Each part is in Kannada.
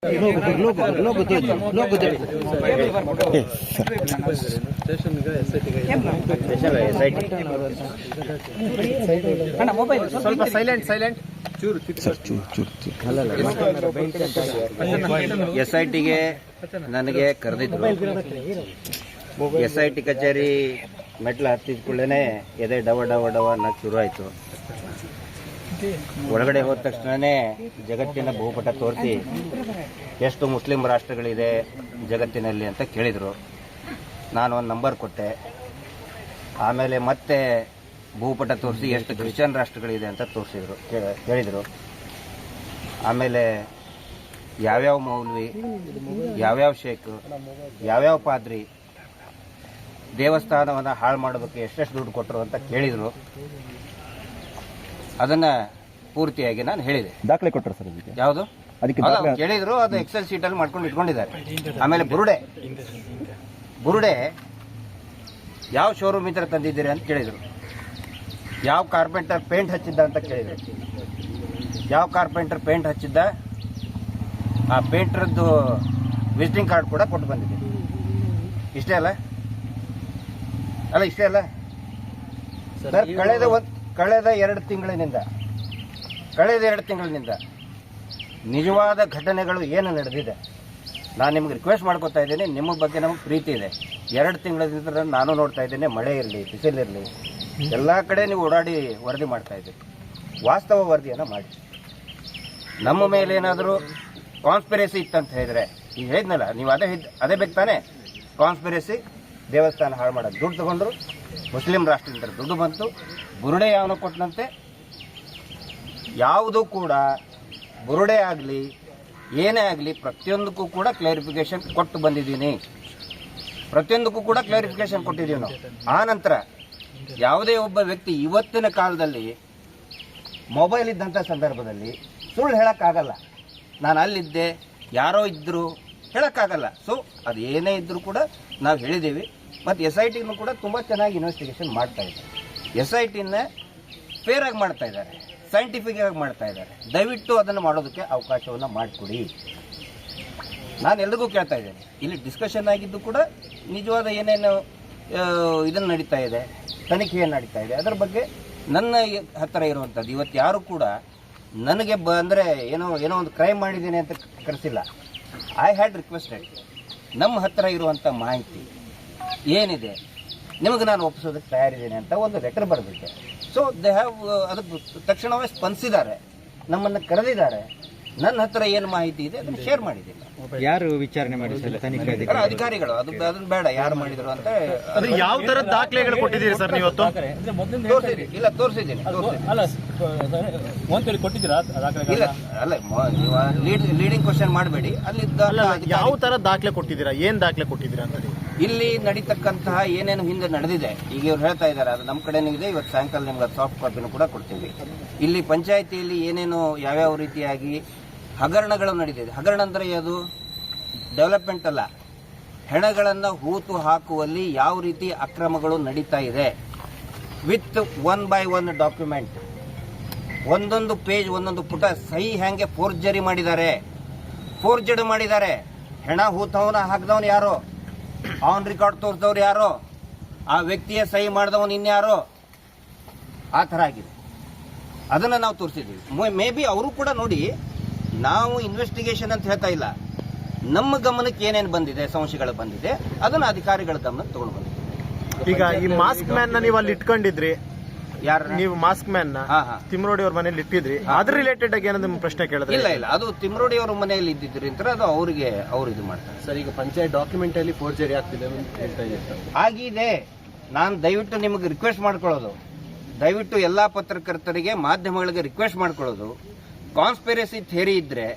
ಸ್ವಲ್ಪ ಸೈಲೆಂಟ್ SITಗೆ ನನಗೆ ಕರೆದಿದ್ರು. SIT ಕಚೇರಿ ಮೆಟ್ಲು ಹತ್ತಿದ ಕೂಡಲೇ ಎದೆ ಡವ ಡವ ಡವ ಅನ್ನೋಕ್ಕೆ ಶುರು ಆಯಿತು. ಒಳಗಡೆ ಹೋದ ತಕ್ಷಣವೇ ಜಗತ್ತಿನ ಭೂಪಟ ತೋರಿಸಿ ಎಷ್ಟು ಮುಸ್ಲಿಂ ರಾಷ್ಟ್ರಗಳಿದೆ ಜಗತ್ತಿನಲ್ಲಿ ಅಂತ ಕೇಳಿದರು. ನಾನು ಒಂದು ನಂಬರ್ ಕೊಟ್ಟೆ. ಆಮೇಲೆ ಮತ್ತೆ ಭೂಪಟ ತೋರಿಸಿ ಎಷ್ಟು ಕ್ರಿಶ್ಚಿಯನ್ ರಾಷ್ಟ್ರಗಳಿದೆ ಅಂತ ಹೇಳಿದರು. ಆಮೇಲೆ ಯಾವ್ಯಾವ ಮೌಲ್ವಿ, ಯಾವ್ಯಾವ ಶೇಖ್, ಯಾವ್ಯಾವ ಪಾದ್ರಿ ದೇವಸ್ಥಾನವನ್ನು ಹಾಳು ಮಾಡೋದಕ್ಕೆ ಎಷ್ಟೆಷ್ಟು ದುಡ್ಡು ಕೊಟ್ಟರು ಅಂತ ಕೇಳಿದರು. ಅದನ್ನು ಪೂರ್ತಿಯಾಗಿ ನಾನು ಹೇಳಿದೆ. ದಾಖಲೆ ಕೊಟ್ಟರು ಸರ್ ಅದಕ್ಕೆ? ಯಾವುದು ಕೇಳಿದ್ರು, ಅದು ಎಕ್ಸೆಲ್ ಶೀಟಲ್ಲಿ ಮಾಡ್ಕೊಂಡು ಇಟ್ಕೊಂಡಿದ್ದಾರೆ. ಆಮೇಲೆ ಬುರುಡೆ ಯಾವ ಶೋರೂಮ್ ಇದ್ರೆ ತಂದಿದ್ದೀರಿ ಅಂತ ಕೇಳಿದರು. ಯಾವ ಕಾರ್ಪೆಂಟರ್ ಪೇಂಟ್ ಹಚ್ಚಿದ್ದ ಅಂತ ಕೇಳಿದರು. ಯಾವ ಕಾರ್ಪೆಂಟರ್ ಪೇಂಟ್ ಹಚ್ಚಿದ್ದ ಆ ಪೇಂಟ್ರದ್ದು ವಿಸಿಟಿಂಗ್ ಕಾರ್ಡ್ ಕೂಡ ಕೊಟ್ಟು ಬಂದಿದ್ದೀನಿ. ಇಷ್ಟೇ ಅಲ್ಲ ಸರ್, ಕಳೆದ 2 ತಿಂಗಳಿನಿಂದ ನಿಜವಾದ ಘಟನೆಗಳು ಏನು ನಡೆದಿದೆ ನಾನು ನಿಮಗೆ ರಿಕ್ವೆಸ್ಟ್ ಮಾಡ್ಕೊತಾ ಇದ್ದೀನಿ. ನಿಮ್ಮ ಬಗ್ಗೆ ನಮಗೆ ಪ್ರೀತಿ ಇದೆ. 2 ತಿಂಗಳಿಂದ ನಾನು ನೋಡ್ತಾ ಇದ್ದೇನೆ. ಮಳೆ ಇರಲಿ, ಬಿಸಿಲಿರಲಿ, ಎಲ್ಲ ಕಡೆ ನೀವು ಓಡಾಡಿ ವರದಿ ಮಾಡ್ತಾ ಇದ್ದೀರಿ. ವಾಸ್ತವ ವರದಿಯನ್ನು ಮಾಡಿ. ನಮ್ಮ ಮೇಲೆ ಏನಾದರೂ ಕಾನ್ಸ್ಪಿರಸಿ ಇತ್ತಂತ ಹೇಳಿದರೆ, ಈಗ ಹೇಳಿದ್ನಲ್ಲ, ನೀವು ಅದೇ ಬೇಕು ತಾನೇ. ಕಾನ್ಸ್ಪಿರಸಿ, ದೇವಸ್ಥಾನ ಹಾಳು ಮಾಡೋದು, ದುಡ್ಡು ತಗೊಂಡ್ರು, ಮುಸ್ಲಿಂ ರಾಷ್ಟ್ರದಿಂದ ದುಡ್ಡು ಬಂತು, ಬುರುಡೆ ಯಾವನೋ ಕೊಟ್ಟನಂತೆ. ಯಾವುದೂ ಕೂಡ ಬುರುಡೆ ಆಗಲಿ ಏನೇ ಆಗಲಿ ಪ್ರತಿಯೊಂದಕ್ಕೂ ಕೂಡ ಕ್ಲಾರಿಫಿಕೇಶನ್ ಕೊಟ್ಟು ಬಂದಿದ್ದೀನಿ. ಕೊಟ್ಟಿದ್ದೀವಿ ನಾವು. ಆ ನಂತರ ಯಾವುದೇ ಒಬ್ಬ ವ್ಯಕ್ತಿ ಇವತ್ತಿನ ಕಾಲದಲ್ಲಿ ಮೊಬೈಲ್ ಇದ್ದಂಥ ಸಂದರ್ಭದಲ್ಲಿ ಸುಳ್ಳು ಹೇಳೋಕ್ಕಾಗಲ್ಲ. ನಾನು ಅಲ್ಲಿದ್ದೆ, ಯಾರೋ ಇದ್ದರು ಹೇಳೋಕ್ಕಾಗಲ್ಲ. ಸೊ ಅದು ಏನೇ ಇದ್ದರೂ ಕೂಡ ನಾವು ಹೇಳಿದ್ದೀವಿ. ಮತ್ತು SITನೂ ಕೂಡ ತುಂಬ ಚೆನ್ನಾಗಿ ಇನ್ವೆಸ್ಟಿಗೇಷನ್ ಮಾಡ್ತಾ ಇದ್ದಾರೆ. SITನ ಫೇರ್ ಆಗಿ ಮಾಡ್ತಾ ಇದ್ದಾರೆ, ಸೈಂಟಿಫಿಕ್ ಆಗಿ ಮಾಡ್ತಾ ಇದ್ದಾರೆ. ದಯವಿಟ್ಟು ಅದನ್ನು ಮಾಡೋದಕ್ಕೆ ಅವಕಾಶವನ್ನು ಮಾಡಿಕೊಡಿ. ನಾನು ಎಲ್ರಿಗೂ ಕೇಳ್ತಾ ಇದ್ದೇನೆ. ಇಲ್ಲಿ ಡಿಸ್ಕಷನ್ ಆಗಿದ್ದು ಕೂಡ ನಿಜವಾದ ಏನೇನು ಇದನ್ನು ನಡೀತಾ ಇದೆ, ತನಿಖೆ ಏನು ನಡೀತಾ ಇದೆ, ಅದರ ಬಗ್ಗೆ ನನ್ನ ಹತ್ತಿರ ಇರುವಂಥದ್ದು. ಇವತ್ತು ಯಾರು ಕೂಡ ನನಗೆ ಅಂದರೆ ಏನೋ ಒಂದು ಕ್ರೈಮ್ ಮಾಡಿದ್ದೀನಿ ಅಂತ ಕರೆಸಿಲ್ಲ. ಐ ಹ್ಯಾಡ್ ರಿಕ್ವೆಸ್ಟೆಡ್ ನಮ್ಮ ಹತ್ತಿರ ಇರುವಂಥ ಮಾಹಿತಿ ಏನಿದೆ ನಿಮಗೆ ನಾನು ಒಪ್ಪಿಸೋದಕ್ಕೆ ತಯಾರಿದ್ದೇನೆ ಅಂತ ಒಂದು ಲೆಟರ್ ಬರೆದಿದ್ದೆ. ಸೊ ದೇ ಹ್ಯಾವ್ ಅದಕ್ಕೆ ತಕ್ಷಣವೇ ಸ್ಪಂದಿಸಿದ್ದಾರೆ, ನಮ್ಮನ್ನು ಕರೆದಿದ್ದಾರೆ. ನನ್ನ ಹತ್ರ ಏನು ಮಾಹಿತಿ ಇದೆ ಅದನ್ನು ಶೇರ್ ಮಾಡಿದ್ದೀನಿ. ಯಾರು ವಿಚಾರಣೆ ಮಾಡಿದ್ರು? ತನಿಖೆ ಅಧಿಕಾರಿಗಳು. ಅದನ್ನ ಬೇಡ ಯಾರು ಮಾಡಿದ್ರು ಅಂತ. ಯಾವ ತರ ದಾಖಲೆಗಳು ಕೊಟ್ಟಿದ್ದೀರಿ ಸರ್ ನೀವು? ಇಲ್ಲ, ತೋರಿಸಿದ್ದೀನಿ. ಲೀಡಿಂಗ್ ಕ್ವಶನ್ ಮಾಡಬೇಡಿ. ಅಲ್ಲಿ ಯಾವ ತರ ದಾಖಲೆ ಕೊಟ್ಟಿದ್ದೀರಾ, ಏನ್ ದಾಖಲೆ ಕೊಟ್ಟಿದ್ದೀರಾ ಅಂತ? ಇಲ್ಲಿ ನಡೀತಕ್ಕಂತಹ ಏನೇನು ಹಿಂದೆ ನಡೆದಿದೆ, ಈಗ ಇವ್ರು ಹೇಳ್ತಾ ಇದ್ದಾರೆ, ಅದು ನಮ್ಮ ಕಡೆನೂ ಇದೆ. ಇವತ್ತು ಸಾಯಂಕಾಲ ನಿಮ್ಗೆ ಸಾಫ್ಟ್ ಕಾಪಿನೂ ಕೂಡ ಕೊಡ್ತೀವಿ. ಇಲ್ಲಿ ಪಂಚಾಯಿತಿಯಲ್ಲಿ ಏನೇನು ಯಾವ್ಯಾವ ರೀತಿಯಾಗಿ ಹಗರಣಗಳು ನಡೆದಿದೆ. ಹಗರಣ ಅಂದರೆ ಅದು ಡೆವಲಪ್ಮೆಂಟ್ ಅಲ್ಲ, ಹೆಣಗಳನ್ನು ಹೂತು ಹಾಕುವಲ್ಲಿ ಯಾವ ರೀತಿ ಅಕ್ರಮಗಳು ನಡೀತಾ ಇದೆ. ವಿತ್ 1 by 1 ಡಾಕ್ಯುಮೆಂಟ್, ಒಂದೊಂದು ಪೇಜ್, ಒಂದೊಂದು ಪುಟ ಸಹಿ ಹ್ಯಾಂಗೆ ಫೋರ್ಜರಿ ಮಾಡಿದ್ದಾರೆ. ಹೆಣ ಹೂತವನ ಹಾಕಿದವನು ಯಾರೋ, ಆನ್ ರೆಕಾರ್ಡ್ ತೋರಿಸಿದವ್ರು ಯಾರೋ, ಆ ವ್ಯಕ್ತಿಯ ಸಹಿ ಮಾಡಿದವನು ಇನ್ಯಾರೋ, ಆ ಥರ ಆಗಿದೆ. ಅದನ್ನು ನಾವು ತೋರಿಸಿದ್ದೀವಿ. ಮೇ ಬಿ ಅವರು ಕೂಡ ನೋಡಿ, ನಾವು ಇನ್ವೆಸ್ಟಿಗೇಷನ್ ಅಂತ ಹೇಳ್ತಾ ಇಲ್ಲ, ನಮ್ಮ ಗಮನಕ್ಕೆ ಏನೇನು ಬಂದಿದೆ, ಸಂಶಯಗಳು ಬಂದಿದೆ, ಅದನ್ನು ಅಧಿಕಾರಿಗಳ ಗಮನಕ್ಕೆ ತಗೊಂಡು ಬಂದಿದ್ದೀವಿ. ಈಗ ಈ ಮಾಸ್ಕ್ ಮ್ಯಾನ್ ನ ನೀವು ಅಲ್ಲಿ ಇಟ್ಕೊಂಡಿದ್ರಿ, ನೀವು ಮಾಸ್ಕ್ ಮ್ಯಾನ್ ನ ತಿಮ್ರೋಡಿ ಅವ್ರ ಮನೆಯಲ್ಲಿ ಇಟ್ಟಿದ್ರಿ, ಅದ್ರ ರಿಲೇಟೆಡ್ ಆಗಿ ಏನೋ ನಿಮ್ಮ ಪ್ರಶ್ನೆ ಕೇಳಿದ್ರೆ? ಇಲ್ಲ, ಅದು ತಿಮ್ರೋಡಿ ಅವ್ರ ಮನೆಯಲ್ಲಿ ಇದ್ದಿದ್ರಿ ಅಂತ ಅದು ಅವರಿಗೆ ಅವ್ರು ಇದು ಮಾಡ್ತಾರೆ ಸರ್. ಈಗ ಪಂಚಾಯತ್ ಡಾಕ್ಯುಮೆಂಟ್ ಅಲ್ಲಿ ಫೋರ್ಜರಿ ಆಗ್ತಿದೆ ಆಗಿದೆ. ನಾನು ದಯವಿಟ್ಟು ನಿಮಗೆ ರಿಕ್ವೆಸ್ಟ್ ಮಾಡ್ಕೊಳ್ಳೋದು, ದಯವಿಟ್ಟು ಎಲ್ಲಾ ಪತ್ರಕರ್ತರಿಗೆ, ಮಾಧ್ಯಮಗಳಿಗೆ ರಿಕ್ವೆಸ್ಟ್ ಮಾಡ್ಕೊಳ್ಳೋದು, ಕಾನ್ಸ್ಪಿರಸಿ ಥಿಯರಿ ಇದ್ರೆ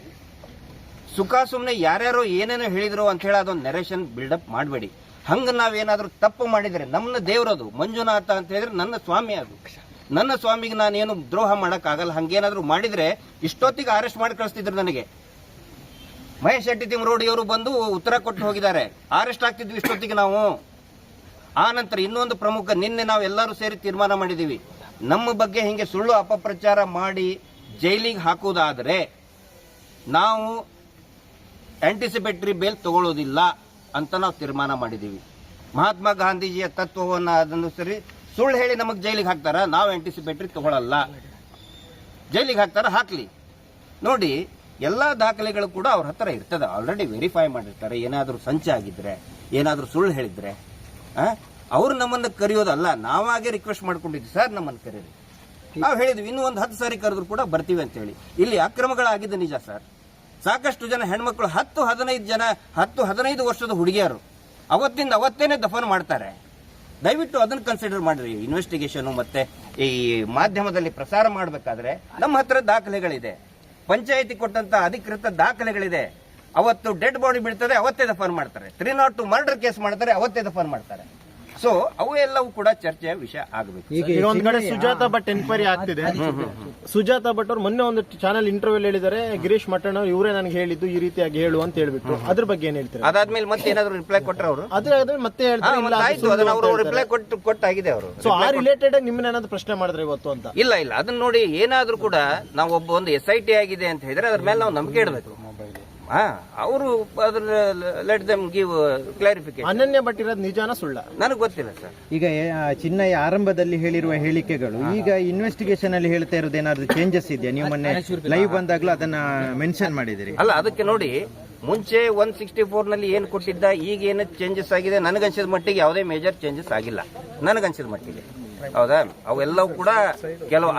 ಸುಖ ಸುಮ್ಮನೆ ಯಾರ್ಯಾರೋ ಏನೇನೋ ಹೇಳಿದ್ರು ಅಂತ ಹೇಳಿ ಅದೊಂದು ನೆರೇಷನ್ ಬಿಲ್ಡಪ್ ಮಾಡಬೇಡಿ. ಹಂಗೆ ನಾವೇನಾದ್ರೂ ತಪ್ಪು ಮಾಡಿದರೆ, ನಮ್ಮ ದೇವರದು ಮಂಜುನಾಥ ಅಂತ ಹೇಳಿದ್ರೆ ನನ್ನ ಸ್ವಾಮಿ, ಅದು ನನ್ನ ಸ್ವಾಮಿಗೆ ನಾನೇನು ದ್ರೋಹ ಮಾಡೋಕ್ಕಾಗಲ್ಲ. ಹಂಗೇನಾದ್ರೂ ಮಾಡಿದ್ರೆ ಇಷ್ಟೊತ್ತಿಗೆ ಅರೆಸ್ಟ್ ಮಾಡಿ ಕಳಿಸ್ತಿದ್ರು ನನಗೆ. ಮಹೇಶ್ ಶೆಟ್ಟಿ ತಿಮ್ರೋಡಿಯವರು ಬಂದು ಉತ್ತರ ಕೊಟ್ಟು ಹೋಗಿದ್ದಾರೆ, ಅರೆಸ್ಟ್ ಆಗ್ತಿದ್ವಿ ಇಷ್ಟೊತ್ತಿಗೆ ನಾವು. ಆ ನಂತರ ಇನ್ನೊಂದು ಪ್ರಮುಖ, ನಿನ್ನೆ ನಾವು ಎಲ್ಲರೂ ಸೇರಿ ತೀರ್ಮಾನ ಮಾಡಿದ್ದೀವಿ, ನಮ್ಮ ಬಗ್ಗೆ ಹಿಂಗೆ ಸುಳ್ಳು ಅಪಪ್ರಚಾರ ಮಾಡಿ ಜೈಲಿಗೆ ಹಾಕುವುದಾದರೆ ನಾವು ಆಂಟಿಸಿಪೇಟರಿ ಬೇಲ್ ತಗೊಳ್ಳೋದಿಲ್ಲ ಅಂತ ನಾವು ತೀರ್ಮಾನ ಮಾಡಿದ್ದೀವಿ. ಮಹಾತ್ಮ ಗಾಂಧೀಜಿಯ ತತ್ವವನ್ನು ಅದನುಸರಿ ಸುಳ್ಳು ಹೇಳಿ ನಮಗೆ ಜೈಲಿಗೆ ಹಾಕ್ತಾರ, ನಾವು ಆಂಟಿಸಿಪೇಟರಿ ತಗೊಳ್ಳಲ್ಲ. ಜೈಲಿಗೆ ಹಾಕ್ತಾರ, ಹಾಕ್ಲಿ. ನೋಡಿ, ಎಲ್ಲ ದಾಖಲೆಗಳು ಕೂಡ ಅವ್ರ ಹತ್ರ ಇರ್ತದೆ, ಆಲ್ರೆಡಿ ವೆರಿಫೈ ಮಾಡಿರ್ತಾರೆ. ಏನಾದರೂ ಸಂಚಾಗಿದ್ರೆ, ಏನಾದರೂ ಸುಳ್ಳು ಹೇಳಿದ್ರೆ ಅವ್ರು ನಮ್ಮನ್ನು ಕರೆಯೋದಲ್ಲ, ನಾವಾಗೆ ರಿಕ್ವೆಸ್ಟ್ ಮಾಡ್ಕೊಂಡಿದ್ವಿ, ಸರ್ ನಮ್ಮನ್ನು ಕರೀರಿ. ನಾವು ಹೇಳಿದ್ವಿ ಇನ್ನೂ ಒಂದು 10 ಸಾರಿ ಕರೆದ್ರು ಕೂಡ ಬರ್ತೀವಿ ಅಂತ ಹೇಳಿ. ಇಲ್ಲಿ ಅಕ್ರಮಗಳಾಗಿದ್ದು ನಿಜ ಸರ್. ಸಾಕಷ್ಟು ಜನ ಹೆಣ್ಮಕ್ಳು 10-15 ವರ್ಷದ ಹುಡುಗಿಯರು ಅವತ್ತೇನೆ ದಫನ್ ಮಾಡ್ತಾರೆ. ದಯವಿಟ್ಟು ಅದನ್ನು ಕನ್ಸಿಡರ್ ಮಾಡಿರಿ. ಇನ್ವೆಸ್ಟಿಗೇಷನ್ ಮತ್ತೆ ಈ ಮಾಧ್ಯಮದಲ್ಲಿ ಪ್ರಸಾರ ಮಾಡಬೇಕಾದ್ರೆ ನಮ್ಮ ಹತ್ರ ದಾಖಲೆಗಳಿದೆ, ಪಂಚಾಯಿತಿ ಕೊಟ್ಟಂತ ಅಧಿಕೃತ ದಾಖಲೆಗಳಿದೆ. ಅವತ್ತು ಡೆಡ್ ಬಾಡಿ ಬೀಳ್ತದೆ, ಅವತ್ತೇ ದಫನ್ ಮಾಡ್ತಾರೆ. 302 ಮರ್ಡರ್ ಕೇಸ್ ಮಾಡ್ತಾರೆ, ಅವತ್ತೇ ದಫನ್ ಮಾಡ್ತಾರೆ. ಸೊ ಅವು ಎಲ್ಲವೂ ಕೂಡ ಚರ್ಚೆಯ ವಿಷಯ ಆಗಬೇಕು. ಈಗ ಒಂದ್ ಕಡೆ ಸುಜಾತಾ ಭಟ್ ಎನ್ಕ್ವೈರಿ ಆಗ್ತಿದೆ. ಸುಜಾತಾ ಭಟ್ ಅವ್ರು ಮೊನ್ನೆ ಒಂದು ಚಾನಲ್ ಇಂಟರ್ವ್ಯೂ ಹೇಳಿದ್ದಾರೆ, ಗಿರೀಶ್ ಮಟ್ಟಣ್ಣ ಅವ್ರು ಇವರೇ ನನಗೆ ಹೇಳಿದ್ದು ಈ ರೀತಿಯಾಗಿ ಹೇಳು ಅಂತ ಹೇಳ್ಬಿಟ್ಟು. ಅದ್ರ ಬಗ್ಗೆ ಏನ್ ಹೇಳ್ತಾರೆ? ಅದಾದ್ಮೇಲೆ ಮತ್ತೆ ಏನಾದ್ರು ರಿಪ್ಲೈ ಕೊಟ್ಟರೆ ಅವರು ಮತ್ತೆ ರಿಪ್ಲೈ ಕೊಟ್ಟಾಗಿದೆ ಅವರು. ಸೊ ಆ ರಿಲೇಟೆಡ್ ನಿಮ್ಮನ್ನ ಏನಾದ್ರು ಪ್ರಶ್ನೆ ಮಾಡಿದ್ರೆ ಇವತ್ತು ಅಂತ? ಇಲ್ಲ, ಅದನ್ನ ನೋಡಿ ಏನಾದ್ರೂ ಕೂಡ ನಾವು ಒಂದು SIT ಆಗಿದೆ ಅಂತ ಹೇಳಿದ್ರೆ ಅದ್ರ ಮೇಲೆ ನಾವು ನಂಬಿಕೆ ಇಡಬೇಕು. ಅವರು ಅದ್ರ ಲೆಟ್ ದಮ್ ಗಿವ್ ಕ್ಲಾರಿಫಿಕೇಶನ್. ಅನನ್ಯ ಭಟ್ ಇರೋದು ನಿಜಾನ ಸುಳ್ಳ ನನಗೆ ಗೊತ್ತಿಲ್ಲ ಸರ್. ಈಗ ಚಿನ್ನಯ್ಯ ಆರಂಭದಲ್ಲಿ ಹೇಳಿರುವ ಹೇಳಿಕೆಗಳು ಈಗ ಇನ್ವೆಸ್ಟಿಗೇಷನ್ ಅಲ್ಲಿ ಹೇಳ್ತಾ ಇರೋದು ಏನಾದ್ರು ಚೇಂಜಸ್ ಇದೆಯಾ? ನೀವು ಮೊನ್ನೆ ಲೈವ್ ಬಂದಾಗ್ಲೂ ಅದನ್ನ ಮೆನ್ಷನ್ ಮಾಡಿದಿರಿ. ಅಲ್ಲ, ಅದಕ್ಕೆ ನೋಡಿ, ಮುಂಚೆ 164 ನಲ್ಲಿ ಏನ್ ಕೊಟ್ಟಿದ್ದ, ಈಗ ಏನು ಚೇಂಜಸ್ ಆಗಿದೆ, ನನಗನ್ಸಿದ ಮಟ್ಟಿಗೆ ಯಾವುದೇ ಮೇಜರ್ ಚೇಂಜಸ್ ಆಗಿಲ್ಲ ನನಗನ್ಸಿದ ಮಟ್ಟಿಗೆ. ಹೌದಾ? ಅವೆಲ್ಲವೂ ಕೂಡ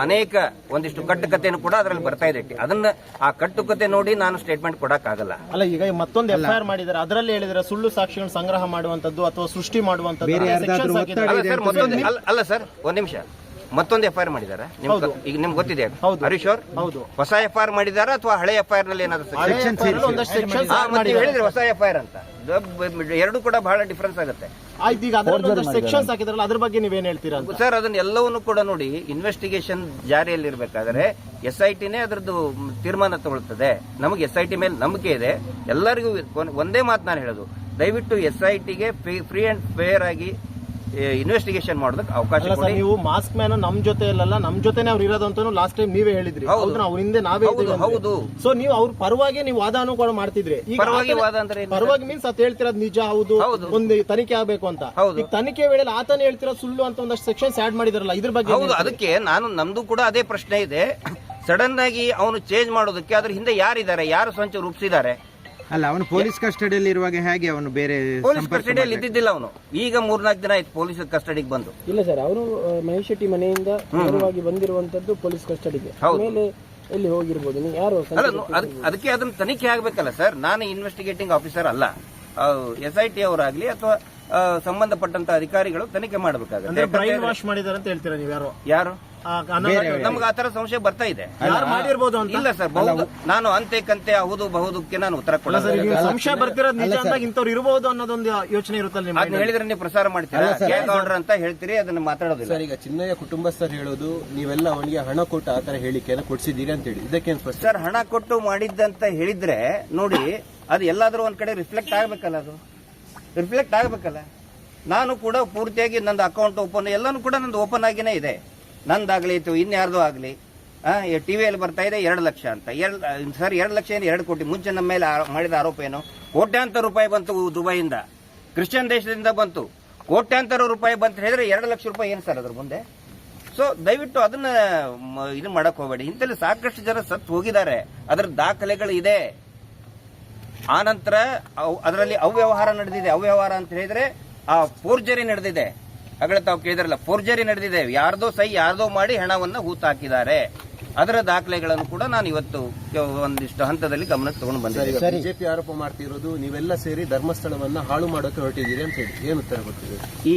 ಅನೇಕ ಒಂದಿಷ್ಟು ಕಟ್ಟುಕತೆಯನ್ನು ಕೂಡ ಅದರಲ್ಲಿ ಬರ್ತಾ ಇದೆ. ಅದನ್ನ ಆ ಕಟ್ಟುಕತೆ ನೋಡಿ ನಾನು ಸ್ಟೇಟ್ಮೆಂಟ್ ಕೊಡಕ್ಕಾಗಲ್ಲ. ಅಲ್ಲ, ಈಗ ಮತ್ತೊಂದು FIR ಮಾಡಿದ್ದಾರೆ, ಅದರಲ್ಲಿ ಹೇಳಿದ್ರೆ ಸುಳ್ಳು ಸಾಕ್ಷಿಗಳನ್ನು ಸಂಗ್ರಹ ಮಾಡುವಂತದ್ದು ಅಥವಾ ಸೃಷ್ಟಿ ಮಾಡುವಂತದ್ದು. ಅಲ್ಲ ಸರ್, ಒಂದ್ ನಿಮಿಷ, ಮತ್ತೊಂದು FIR ಮಾಡಿದಾರ ಈಗ ನಿಮ್ಗೆ ಗೊತ್ತಿದೆ? ಹರೀಶ್ ಅವ್ರು ಹೊಸ FIR ಮಾಡಿದಾರ ಅಥವಾ ಹಳೆ FIR ನಲ್ಲಿ ಏನಾದ್ರು ಹೇಳಿದ್ರೆ ಹೊಸ FIR ಅಂತ? ಎರಡು ಕೂಡ ಬಹಳ ಡಿಫರೆನ್ಸ್ ಆಗುತ್ತೆ. ಸೆಕ್ಷನ್ಸ್ ಹಾಕಿದ್ರಲ್ಲ, ಅದ್ರ ಬಗ್ಗೆ ನೀವೇನ್ ಹೇಳ್ತೀರಾ ಸರ್? ಅದನ್ನ ಎಲ್ಲವನ್ನೂ ಕೂಡ ನೋಡಿ, ಇನ್ವೆಸ್ಟಿಗೇಷನ್ ಜಾರಿಯಲ್ಲಿ ಇರಬೇಕಾದ್ರೆ SITನೇ ಅದರದ್ದು ತೀರ್ಮಾನ ತಗೊಳ್ತದೆ. ನಮಗೆ SIT ಮೇಲೆ ನಂಬಿಕೆ ಇದೆ. ಎಲ್ಲರಿಗೂ ಒಂದೇ ಮಾತು ನಾನು ಹೇಳೋದು, ದಯವಿಟ್ಟು SITಗೆ ಫ್ರೀ ಅಂಡ್ ಫೇರ್ ಆಗಿ ಇನ್ವೆಸ್ಟಿಗೇಷನ್ ಮಾಡೋದಕ್ಕೆ ಅವಕಾಶ ಕೊಡಿ. ನೀವು ಮಾಸ್ಕ್ ಮ್ಯಾನ್ ನಮ್ ಜೊತೆ ಇಲ್ಲಲ್ಲ, ನಮ್ ಜೊತೆನೆ ಅವ್ರು ಇರೋದು ಅಂತ ಲಾಸ್ಟ್ ಟೈಮ್ ನೀವೇ ಹೇಳಿದ್ರಿ. ಅವ್ರ ಹಿಂದೆ ನಾವೇ ಹೌದು. ಸೊ ನೀವು ಅವ್ರ ಪರವಾಗಿ ನೀವು ವಾದನೂ ಕೂಡ ಮಾಡ್ತಿದ್ರಿ. ಪರವಾಗಿ ವಾದ ಅಂದ್ರೆ ಪರವಾಗಿ ಮೀನ್ಸ್ ಅತ್ ಹೇಳ್ತಿರೋದು ನಿಜ, ಹೌದು, ಒಂದು ತನಿಖೆ ಆಗಬೇಕು ಅಂತ. ಈಗ ತನಿಖೆ ವೇಳೆ ಆತನೇ ಹೇಳ್ತಿರೋ ಸುಳ್ಳು ಅಂತ ಒಂದಷ್ಟು ಸೆಕ್ಷನ್ಸ್ ಆಡ್ ಮಾಡಿದಾರಲ್ಲ, ಇದ್ರ ಬಗ್ಗೆ? ಹೌದು, ಅದಕ್ಕೆ ನಮ್ದು ಕೂಡ ಅದೇ ಪ್ರಶ್ನೆ ಇದೆ. ಸಡನ್ ಆಗಿ ಅವನು ಚೇಂಜ್ ಮಾಡೋದಕ್ಕೆ ಅದ್ರ ಹಿಂದೆ ಯಾರಿದ್ದಾರೆ, ಯಾರು ಸಂಚು ರೂಪಿಸಿದ್ದಾರೆ? ಅಲ್ಲ, ಅವನು ಪೊಲೀಸ್ ಕಸ್ಟಡಿಯಲ್ಲಿ ಇರುವಾಗ ಹೇಗೆ ಅವನು ಬೇರೆ ಪೊಲೀಸ್ ಕಸ್ಟಡಿಯಲ್ಲಿ ಇದ್ದಿದ್ದಿಲ್ಲ. ಅವನು ಈಗ 3-4 ದಿನ ಆಯ್ತು ಪೊಲೀಸ್ ಕಸ್ಟಡಿಗೆ ಬಂದು. ಇಲ್ಲ ಸರ್, ಅವರು ಮಹೇಶ್ ಶೆಟ್ಟಿ ಮನೆಯಿಂದ ನೇರವಾಗಿ ಬಂದಿರುವಂತದ್ದು ಪೊಲೀಸ್ ಕಸ್ಟಡಿಗೆ. ಮೇಲೆ ಎಲ್ಲಿ ಹೋಗಿರ್ಬೋದು, ಯಾರು? ಅದಕ್ಕೆ ಅದನ್ನ ತನಿಖೆ ಆಗ್ಬೇಕಲ್ಲ ಸರ್. ನಾನು ಇನ್ವೆಸ್ಟಿಗೇಟಿಂಗ್ ಆಫೀಸರ್ ಅಲ್ಲ. SIT ಅವರಾಗ್ಲಿ ಅಥವಾ ಸಂಬಂಧಪಟ್ಟಂತ ಅಧಿಕಾರಿಗಳು ತನಿಖೆ ಮಾಡಬೇಕಾಗುತ್ತೆ. ಬ್ರೈನ್ ವಾಶ್ ಮಾಡಿದಾರೆ ಅಂತ ಹೇಳ್ತೀರಾ ನೀವು? ಯಾರು? ನಮ್ಗೆ ಆತರ ಸಂಶಯ ಬರ್ತಾ ಇದೆ. ಮಾಡಿರ್ಬೋದು ಅಂತ? ಇಲ್ಲ ಸರ್, ನಾನು ಅಂತೆ ಹೌದು ಬಹುದಕ್ಕೆ ನಾನು ಉತ್ತರ ಕೊಡಲ್ಲ. ಸಂಶಯ ಬರ್ತಿರೋದು ನಿಜ ಅಂದಾಗ ಇಂಥವ್ರು ಇರಬಹುದು ಅನ್ನೋದೊಂದು ಯೋಚನೆ ಇರುತ್ತಲ್ಲ. ಅದನ್ನ ಹೇಳಿದ್ರೆ ನೀವು ಪ್ರಸಾರ ಮಾಡ್ತೀರಾ, ಗೌಡ್ರ ಅಂತ ಹೇಳ್ತೀರಿ, ಅದನ್ನ ಮಾತಾಡೋದಿಲ್ಲ. ಸರ್, ಈಗ ಚಿನ್ನಯ್ಯ ಕುಟುಂಬಸ್ಥರು ಹೇಳೋದು ನೀವೆಲ್ಲ ಅವನಿಗೆ ಹಣ ಕೊಟ್ಟು ಆತರ ಹೇಳಿಕೆಯನ್ನು ಕೊಡಿಸಿದ್ದೀರಿ ಅಂತ ಹೇಳಿ, ಇದಕ್ಕೆ ಸರ್ ಹಣ ಕೊಟ್ಟು ಮಾಡಿದ್ದಂತ ಹೇಳಿದ್ರೆ ನೋಡಿ, ಅದು ಎಲ್ಲಾದ್ರೂ ಒಂದ್ ಕಡೆ ರಿಫ್ಲೆಕ್ಟ್ ಆಗ್ಬೇಕಲ್ಲ. ಅದು ರಿಫ್ಲೆಕ್ಟ್ ಆಗ್ಬೇಕಲ್ಲ. ನಾನು ಕೂಡ ಪೂರ್ತಿಯಾಗಿ ನಂದು ಅಕೌಂಟ್ ಓಪನ್, ಎಲ್ಲಾನು ಕೂಡ ನಂದು ಓಪನ್ ಆಗಿನೇ ಇದೆ. ನಂದಾಗ್ಲಿ ಅಥವಾ ಇನ್ಯಾರ್ದು ಆಗ್ಲಿ. ಟಿವಿಯಲ್ಲಿ ಬರ್ತಾ ಇದೆ 2 ಲಕ್ಷ ಅಂತ. ಸರ್ 2 ಲಕ್ಷ ಏನು 2 ಕೋಟಿ? ಮುಂಚೆ ನಮ್ಮ ಮೇಲೆ ಮಾಡಿದ ಆರೋಪ ಏನು? ಕೋಟ್ಯಾಂತರ ರೂಪಾಯಿ ಬಂತು ದುಬೈಯಿಂದ, ಕ್ರಿಶ್ಚಿಯನ್ ದೇಶದಿಂದ ಬಂತು, ಕೋಟ್ಯಾಂತರ ರೂಪಾಯಿ ಬಂತ ಹೇಳಿದ್ರೆ 2 ಲಕ್ಷ ರೂಪಾಯಿ ಏನು ಸರ್ ಅದ್ರ ಮುಂದೆ? ಸೊ ದಯವಿಟ್ಟು ಅದನ್ನ ಇದು ಮಾಡಕ್ ಹೋಗಬೇಡಿ. ಇಂಥಲ್ಲಿ ಸಾಕಷ್ಟು ಜನ ಸತ್ತು ಹೋಗಿದ್ದಾರೆ, ಅದರ ದಾಖಲೆಗಳು ಇದೆ. ಆನಂತರ ಅದರಲ್ಲಿ ಅವ್ಯವಹಾರ ನಡೆದಿದೆ. ಅವ್ಯವಹಾರ ಅಂತ ಹೇಳಿದ್ರೆ ಆ ಫೋರ್ಜರಿ ನಡೆದಿದೆ. ಆಗಲೇ ತಾವು ಕೇಳಿದ್ರಲ್ಲ, ಫೋರ್ಜರಿ ನಡೆದಿದೆ. ಯಾರ್ದೋ ಯಾರ್ದೋ ಮಾಡಿ ಹಣವನ್ನ ಹೂತಾಕಿದ್ದಾರೆ. ಅದರ ದಾಖಲೆಗಳನ್ನು ಕೂಡ ನಾನು ಇವತ್ತು ಒಂದಿಷ್ಟು ಹಂತದಲ್ಲಿ ಗಮನಕ್ಕೆ ತಗೊಂಡು ಬಂದಿದ್ದೆ. ಬಿಜೆಪಿ ಆರೋಪ ಮಾಡ್ತಿರೋದು ನೀವೆಲ್ಲ ಸೇರಿ ಧರ್ಮಸ್ಥಳವನ್ನ ಹಾಳು ಮಾಡೋಕೆ ಹೊರಟಿದ್ದೀರಿ ಅಂತ ಹೇಳಿ, ಏನು ಉತ್ತರ ಗೊತ್ತಿದೆ? ಈ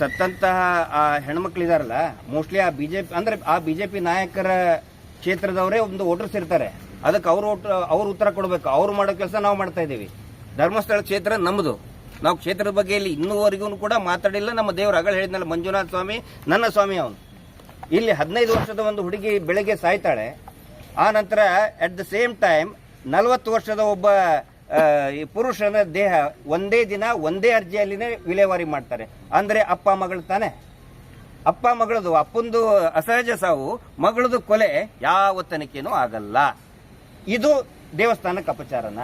ಸತ್ತಂತಹ ಆ ಹೆಣ್ಮಕ್ಳಿದಾರಲ್ಲ, ಮೋಸ್ಟ್ಲಿ ಆ ಬಿಜೆಪಿ ಅಂದ್ರೆ ಆ ಬಿಜೆಪಿ ನಾಯಕರ ಕ್ಷೇತ್ರದವರೇ ಒಂದು ವೋಟರ್ಸ್ ಇರ್ತಾರೆ. ಅದಕ್ಕೆ ಅವ್ರು ಉತ್ತರ ಕೊಡಬೇಕು. ಅವ್ರು ಮಾಡೋ ಕೆಲಸ ನಾವು ಮಾಡ್ತಾ ಇದ್ದೀವಿ. ಧರ್ಮಸ್ಥಳ ಕ್ಷೇತ್ರ ನಮ್ಮದು. ನಾವು ಕ್ಷೇತ್ರದ ಬಗ್ಗೆ ಇಲ್ಲಿ ಇನ್ನೂವರೆಗೂ ಕೂಡ ಮಾತಾಡಿಲ್ಲ. ನಮ್ಮ ದೇವರು ಅಗಳ ಹೇಳಿದ್ನಲ್ಲ, ಮಂಜುನಾಥ ಸ್ವಾಮಿ ನನ್ನ ಸ್ವಾಮಿ ಅವನು. ಇಲ್ಲಿ 15 ವರ್ಷದ ಒಂದು ಹುಡುಗಿ ಬೆಳಗ್ಗೆ ಸಾಯ್ತಾಳೆ. ಆ ನಂತರ ಅಟ್ ದ ಸೇಮ್ ಟೈಮ್ 40 ವರ್ಷದ ಒಬ್ಬ ಪುರುಷನ ದೇಹ ಒಂದೇ ದಿನ ಒಂದೇ ಅರ್ಜಿಯಲ್ಲಿನೇ ವಿಲೇವಾರಿ ಮಾಡ್ತಾರೆ. ಅಂದ್ರೆ ಅಪ್ಪ ಮಗಳು ತಾನೆ. ಅಪ್ಪ ಮಗಳದು, ಅಪ್ಪಂದು ಅಸಹಜ ಸಾವು, ಮಗಳದು ಕೊಲೆ, ಯಾವ ತನಿಖೆನೂ ಆಗಲ್ಲ. ಇದು ದೇವಸ್ಥಾನಕ್ಕೆ ಅಪಚಾರನ